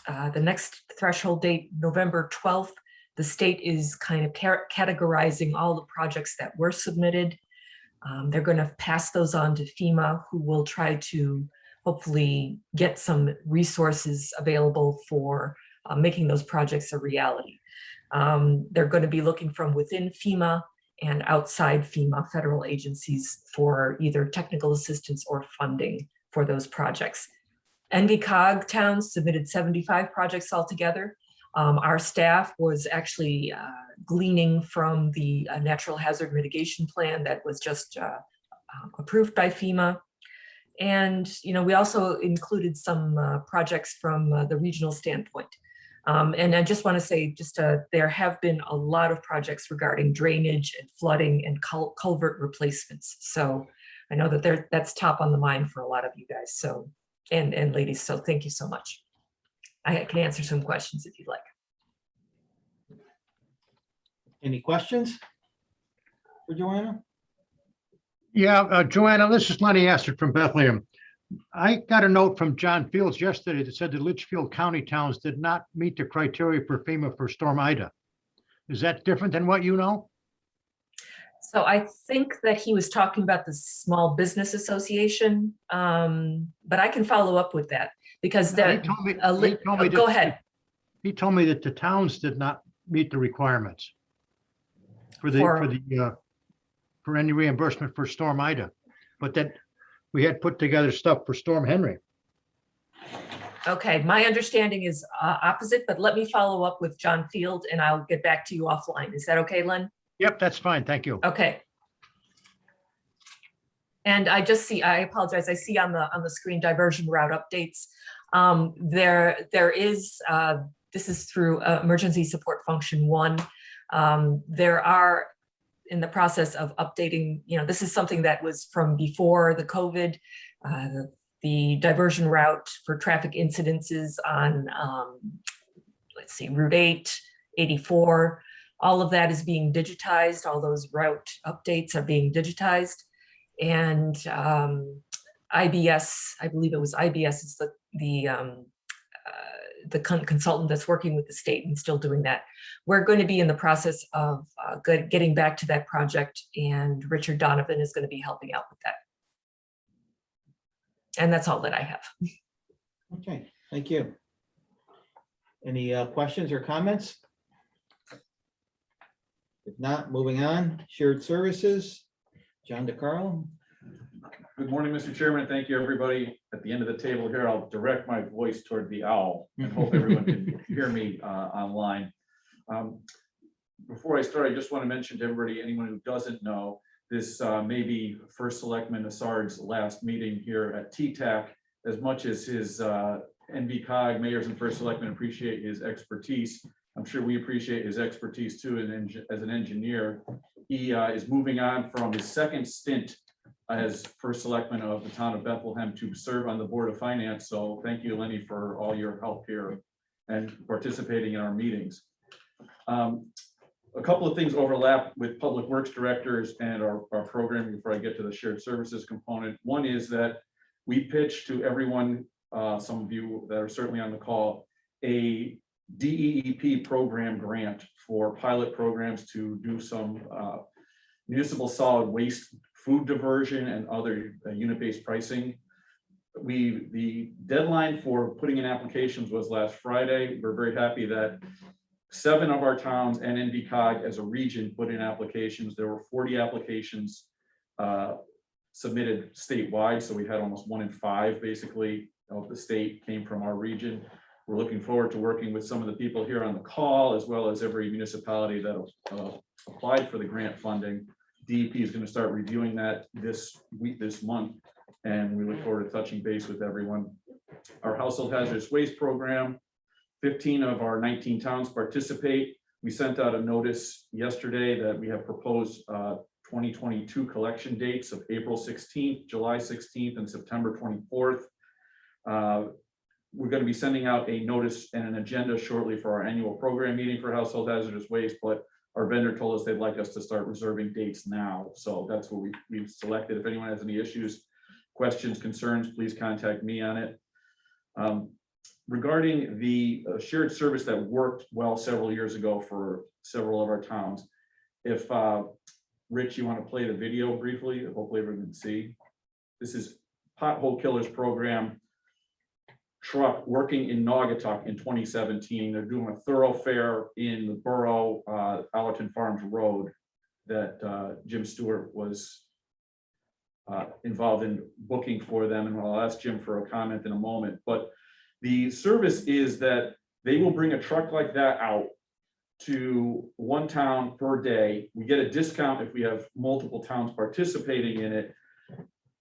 the next threshold date, November 12th, the state is kind of categorizing all the projects that were submitted. They're going to pass those on to FEMA, who will try to hopefully get some resources available for making those projects a reality. They're going to be looking from within FEMA and outside FEMA federal agencies for either technical assistance or funding for those projects. NVCOG towns submitted 75 projects altogether. Our staff was actually gleaning from the natural hazard mitigation plan that was just approved by FEMA. And, we also included some projects from the regional standpoint. And I just want to say, there have been a lot of projects regarding drainage and flooding and culvert replacements. So I know that that's top on the mind for a lot of you guys. So, and ladies, so thank you so much. I can answer some questions if you'd like. Any questions for Joanna? Yeah, Joanna, this is Lenny Assett from Bethlehem. I got a note from John Fields yesterday that said the Litchfield County towns did not meet the criteria for FEMA for Storm Ida. Is that different than what you know? So I think that he was talking about the Small Business Association, but I can follow up with that because No, he told me go ahead. He told me that the towns did not meet the requirements for any reimbursement for Storm Ida, but that we had put together stuff for Storm Henry. Okay, my understanding is opposite, but let me follow up with John Field and I'll get back to you offline. Is that okay, Len? Yep, that's fine. Thank you. Okay. And I apologize, I see on the screen diversion route updates. There is, this is through Emergency Support Function 1. There are in the process of updating, this is something that was from before the COVID, the diversion route for traffic incidences on, let's see, Route 8, 84, all of that is being digitized. All those route updates are being digitized. And IBS, I believe it was IBS is the consultant that's working with the state and still doing that. We're going to be in the process of getting back to that project, and Richard Donovan is going to be helping out with that. And that's all that I have. Okay, thank you. Any questions or comments? If not, moving on, shared services, John DeCarlo. Good morning, Mr. Chairman. Thank you, everybody. At the end of the table here, I'll direct my voice toward the owl and hope everyone can hear me online. Before I start, I just want to mention to everybody, anyone who doesn't know, this may be First Selectman Assard's last meeting here at TTAC. As much as his NVCOG mayors and First Selectmen appreciate his expertise, I'm sure we appreciate his expertise too as an engineer. He is moving on from his second stint as First Selectman of the town of Bethlehem to serve on the Board of Finance. So thank you, Lenny, for all your help here and participating in our meetings. A couple of things overlap with Public Works directors and our programming before I get to the shared services component. One is that we pitched to everyone, some of you that are certainly on the call, a DEEP program grant for pilot programs to do some municipal solid waste food diversion and other unit-based pricing. The deadline for putting in applications was last Friday. We're very happy that 7 of our towns and NVCOG as a region put in applications. There were 40 applications submitted statewide, so we had almost 1 in 5 basically of the state came from our region. We're looking forward to working with some of the people here on the call, as well as every municipality that applied for the grant funding. DEP is going to start reviewing that this month, and we look forward to touching base with everyone. Our household hazardous waste program, 15 of our 19 towns participate. We sent out a notice yesterday that we have proposed 2022 collection dates of April 16th, July 16th, and September 24th. We're going to be sending out a notice and an agenda shortly for our annual program meeting for household hazardous waste, but our vendor told us they'd like us to start reserving dates now. So that's what we've selected. If anyone has any issues, questions, concerns, please contact me on it. Regarding the shared service that worked well several years ago for several of our towns, if Rich, you want to play the video briefly, hopefully everyone can see. This is Pothole Killers Program truck working in Naugatuck in 2017. They're doing a thoroughfare in the borough, Allerton Farms Road, that Jim Stewart was involved in booking for them. And I'll ask Jim for a comment in a moment. But the service is that They will bring a truck like that out to one town per day. We get a discount if we have multiple towns participating in it.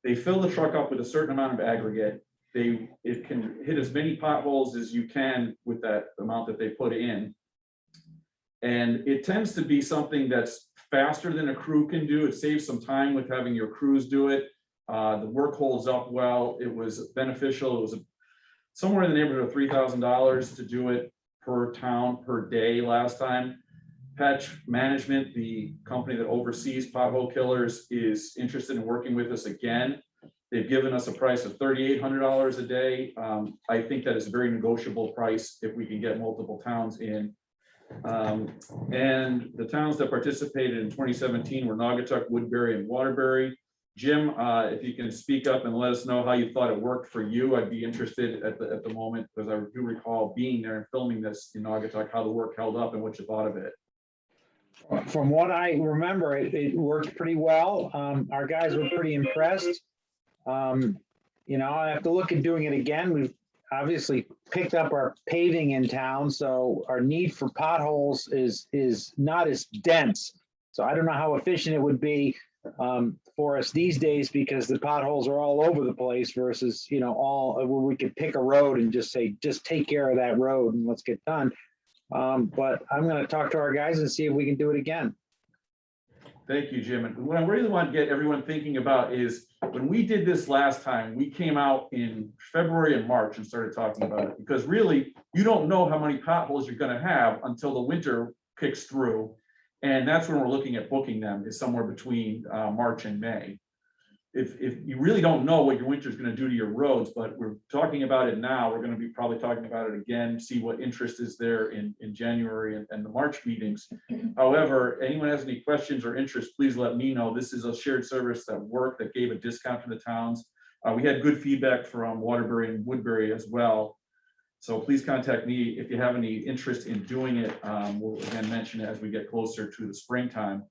They fill the truck up with a certain amount of aggregate. It can hit as many potholes as you can with that amount that they put in. And it tends to be something that's faster than a crew can do. It saves some time with having your crews do it. The work holds up well. It was beneficial. It was somewhere in the neighborhood of $3,000 to do it per town per day last time. Patch Management, the company that oversees pothole killers, is interested in working with us again. They've given us a price of $3,800 a day. I think that is a very negotiable price if we can get multiple towns in. And the towns that participated in 2017 were Naugatuck, Woodbury, and Waterbury. Jim, if you can speak up and let us know how you thought it worked for you, I'd be interested at the moment, because I do recall being there and filming this in Naugatuck, how the work held up and what you thought of it. From what I remember, it worked pretty well. Our guys were pretty impressed. You know, I have to look at doing it again. We've obviously picked up our paving in town, so our need for potholes is not as dense. So I don't know how efficient it would be for us these days, because the potholes are all over the place versus, you know, all where we could pick a road and just say, just take care of that road and let's get done. But I'm going to talk to our guys and see if we can do it again. Thank you, Jim. And what I really want to get everyone thinking about is, when we did this last time, we came out in February and March and started talking about it, because really you don't know how many potholes you're going to have until the winter kicks through. And that's when we're looking at booking them, is somewhere between March and May. If you really don't know what your winter is going to do to your roads, but we're talking about it now, we're going to be probably talking about it again, see what interest is there in January and the March meetings. However, anyone has any questions or interest, please let me know. This is a shared service that worked, that gave a discount to the towns. We had good feedback from Waterbury and Woodbury as well. So please contact me if you have any interest in doing it. We'll again mention it as we get closer to the springtime.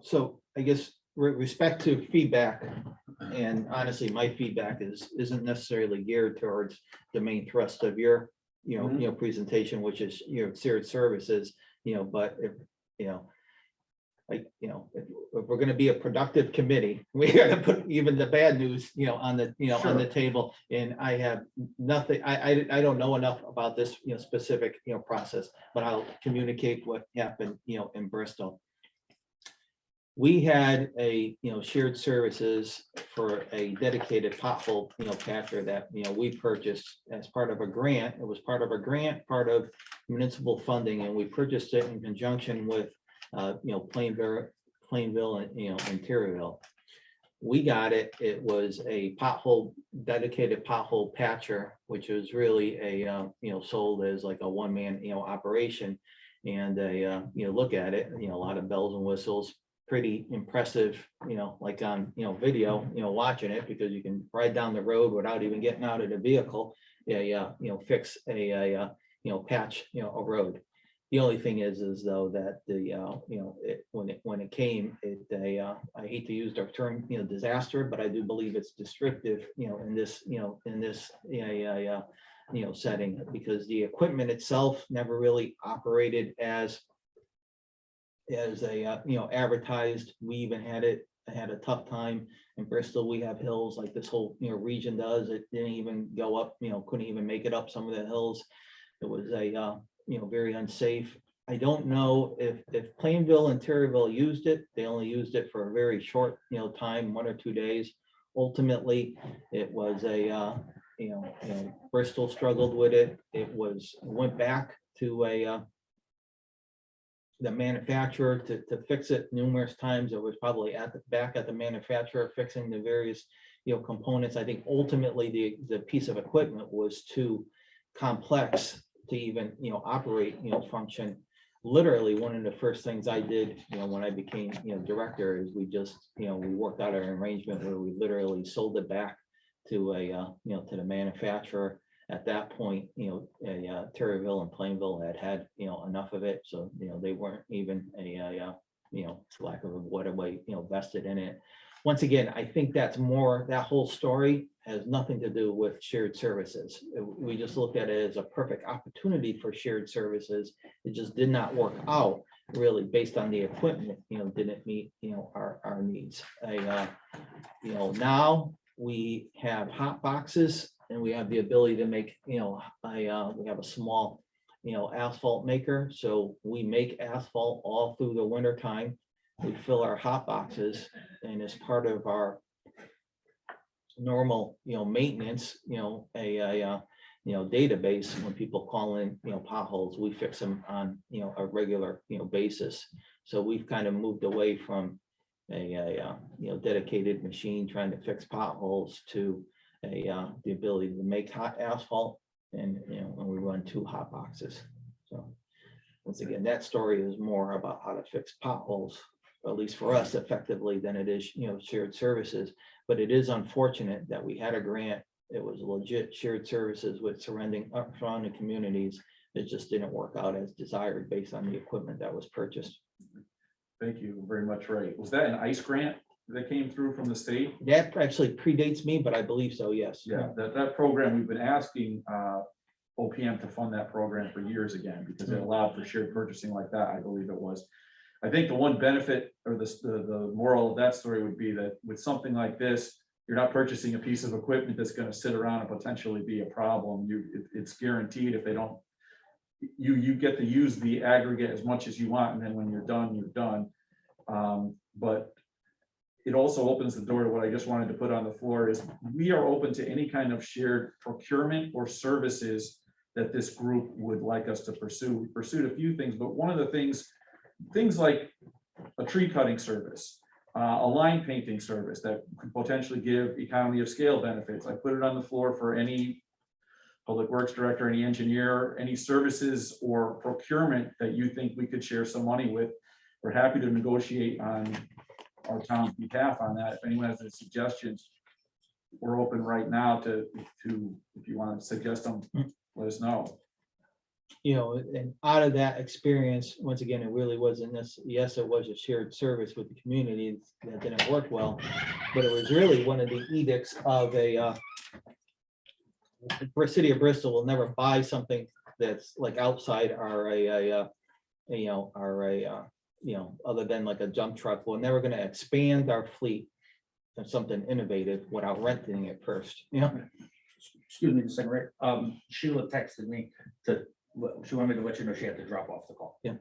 So I guess with respect to feedback, and honestly, my feedback isn't necessarily geared towards the main thrust of your, presentation, which is your shared services, but if, like, if we're gonna be a productive committee, we gotta put even the bad news, on the, on the table. And I have nothing, I don't know enough about this, specific, process, but I'll communicate what happened, in Bristol. We had a, shared services for a dedicated pothole, patcher that, we purchased as part of a grant. It was part of a grant, part of municipal funding, and we purchased it in conjunction with, Plainville and, Interiorville. We got it. It was a dedicated pothole patcher, which was really a, sold as like a one-man, operation. And look at it, a lot of bells and whistles. Pretty impressive, like on, video, watching it, because you can ride down the road without even getting out of the vehicle. Fix a patch, a road. The only thing is though that the, when it came, I hate to use the term, disaster, but I do believe it's destructive, in this, setting, because the equipment itself never really operated as advertised. We even had a tough time in Bristol. We have hills like this whole region does. It didn't even go up, couldn't even make it up some of the hills. It was a very unsafe. I don't know if Plainville and Terryville used it. They only used it for a very short time, 1 or 2 days. Ultimately, it was a Bristol struggled with it. It went back to the manufacturer to fix it numerous times. It was probably back at the manufacturer fixing the various components. I think ultimately the piece of equipment was too complex to even operate function. Literally, one of the first things I did when I became director is we just we worked out an arrangement where we literally sold it back to a to the manufacturer. At that point, Terryville and Plainville had enough of it, so they weren't even a for lack of a better way vested in it. once again, I think that's more, that whole story has nothing to do with shared services. We just looked at it as a perfect opportunity for shared services. It just did not work out really based on the equipment, didn't meet, our needs. Now we have hot boxes and we have the ability to make, we have a small, asphalt maker. So we make asphalt all through the winter time. We fill our hot boxes, and as part of our normal, maintenance, database, when people call in, potholes, we fix them on, a regular, basis. So we've kind of moved away from a dedicated machine trying to fix potholes to the ability to make hot asphalt, and, when we run 2 hot boxes. So once again, that story is more about how to fix potholes, at least for us, effectively than it is, shared services. But it is unfortunate that we had a grant. It was legit shared services with surrounding communities. It just didn't work out as desired based on the equipment that was purchased. Thank you very much, Ray. Was that an ICE grant that came through from the state? That actually predates me, but I believe so, yes. Yeah, that program, we've been asking OPM to fund that program for years again, because it allowed for shared purchasing like that, I believe it was. I think the one benefit or the moral of that story would be that with something like this, you're not purchasing a piece of equipment that's going to sit around and potentially be a problem. It's guaranteed if they don't, you get to use the aggregate as much as you want, and then when you're done, you're done. But it also opens the door to what I just wanted to put on the floor is we are open to any kind of shared procurement or services that this group would like us to pursue. We pursued a few things, but one of the things like a tree cutting service, a line painting service that could potentially give economy of scale benefits. I put it on the floor for any public works director, any engineer, any services or procurement that you think we could share some money with. We're happy to negotiate on our town's behalf on that. If anyone has any suggestions, we're open right now to if you want to suggest them, let us know. And out of that experience, once again, it really wasn't this, yes, it was a shared service with the community that didn't work well, but it was really one of the edicts of the city of Bristol will never buy something that's like outside our other than like a dump truck. We're never going to expand our fleet of something innovative without renting it first. Excuse me, just a second, Rick. Sheila texted me she wanted me to let you know she had to drop off the call. Yeah.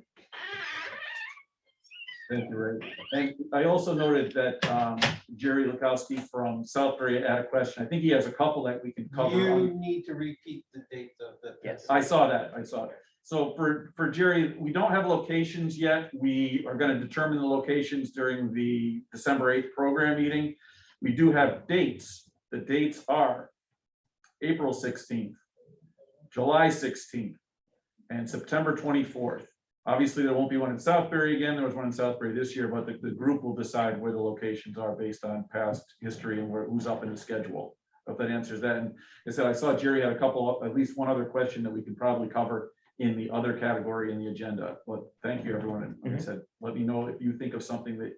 Thank you, Ray. And I also noted that Jerry Lukowski from Southbury had a question. I think he has a couple that we can cover. You need to repeat the date of the. Yes. I saw that. So for Jerry, we don't have locations yet. We are going to determine the locations during the December 8th program meeting. We do have dates. The dates are April 16th, July 16th, and September 24th. Obviously, there won't be one in Southbury again. There was one in Southbury this year, but the group will decide where the locations are based on past history and who's up in the schedule. If that answers that. And I said, I saw Jerry had at least one other question that we could probably cover in the other category in the agenda. But thank you, everyone. And like I said, let me know if you think of something that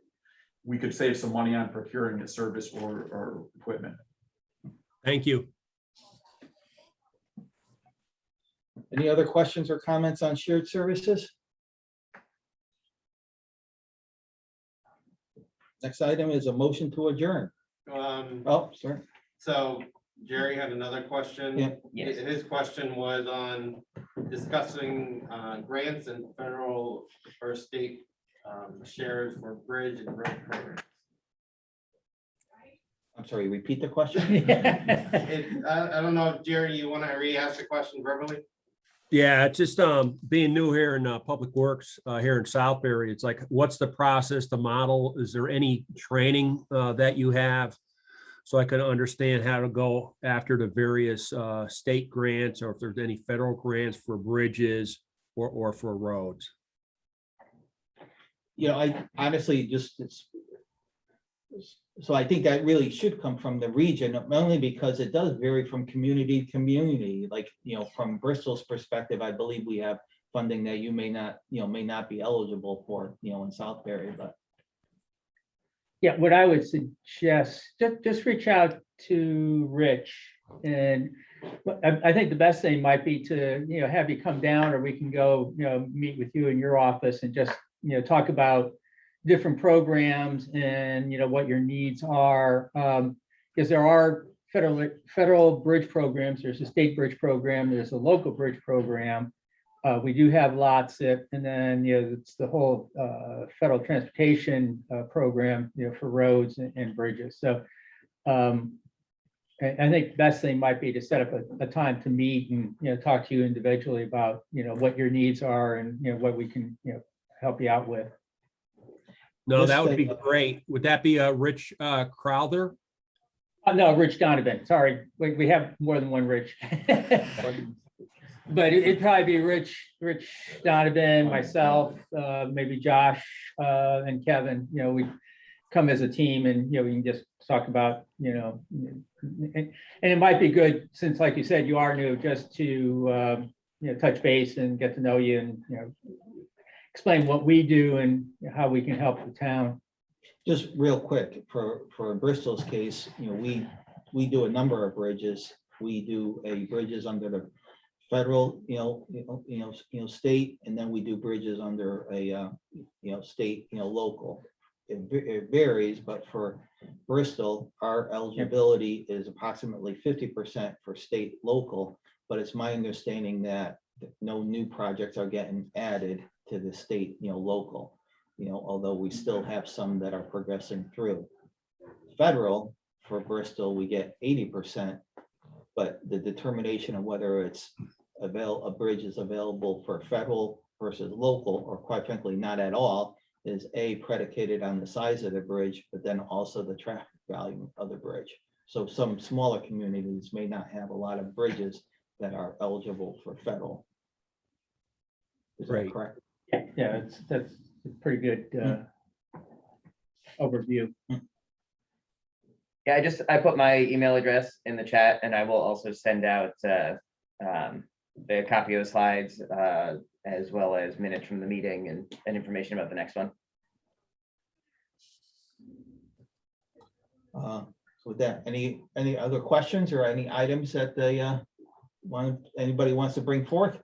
we could save some money on procuring a service or equipment. Thank you. Any other questions or comments on shared services? Next item is a motion to adjourn. Oh, sorry. So Jerry had another question. Yeah. Yes. His question was on discussing grants and federal or state shares for bridge and road programs. I'm sorry, repeat the question? I don't know if Jerry, you want to re-ask the question verbally? Yeah, it's just being new here in Public Works here in Southbury. It's like, what's the process, the model? Is there any training that you have? So I can understand how to go after the various state grants, or if there's any federal grants for bridges or for roads. I honestly so I think that really should come from the region, only because it does vary from community to community. Like, from Bristol's perspective, I believe we have funding that you may not be eligible for, in Southbury, but. Yeah, what I would suggest, just reach out to Rich. And I think the best thing might be to, have you come down, or we can go, meet with you in your office and just, talk about different programs and, what your needs are. Because there are federal bridge programs, there's a state bridge program, there's a local bridge program. We do have lots that, and then, it's the whole federal transportation program, for roads and bridges. So I think the best thing might be to set up a time to meet and, talk to you individually about, what your needs are and, what we can, help you out with. No, that would be great. Would that be Rich Crowther? No, Rich Donovan, sorry, we have more than one Rich. But it'd probably be Rich Donovan, myself, maybe Josh, and Kevin, we come as a team and, we can just talk about, and it might be good, since like you said, you are new, just to, touch base and get to know you and, explain what we do and how we can help the town. Just real quick, for Bristol's case, we do a number of bridges. We do bridges under the federal, state, and then we do bridges under a, state, local. It varies, but for Bristol, our eligibility is approximately 50% for state local, but it's my understanding that no new projects are getting added to the state, local, although we still have some that are progressing through. Federal, for Bristol, we get 80%, but the determination of whether it's a bridge is available for federal versus local, or quite frankly, not at all, is predicated on the size of the bridge, but then also the traffic volume of the bridge. So some smaller communities may not have a lot of bridges that are eligible for federal. Is that correct? Yeah, that's a pretty good overview. Yeah, I put my email address in the chat, and I will also send out the copy of the slides, as well as minutes from the meeting and information about the next one. So with that, any other questions or any items that anybody wants to bring forth?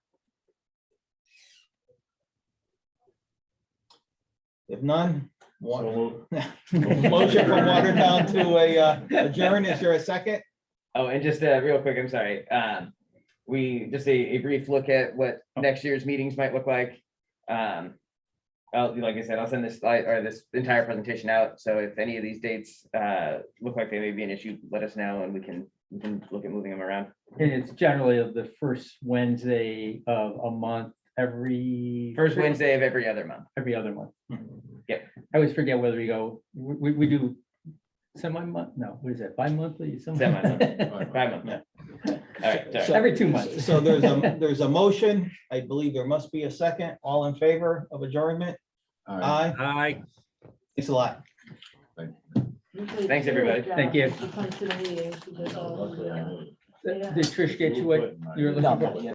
If none, motion from Watertown to adjourn. Is there a second? Oh, and just real quick, I'm sorry. We just a brief look at what next year's meetings might look like. Like I said, I'll send this slide or this entire presentation out. So if any of these dates look like they may be an issue, let us know and we can look at moving them around. And it's generally the first Wednesday of a month, First Wednesday of every other month. Every other month. Yep. I always forget whether we go, we do semi-month, no, what is that, bi-monthly? Semi-month. Bi-monthly. All right, sorry. Every 2 months. So there's a motion. I believe there must be a second. All in favor of adjournment? Aye. Aye. Thanks a lot. Thanks, everybody. Thank you. I'll come to the meeting because, Did Trish get you what you were looking for?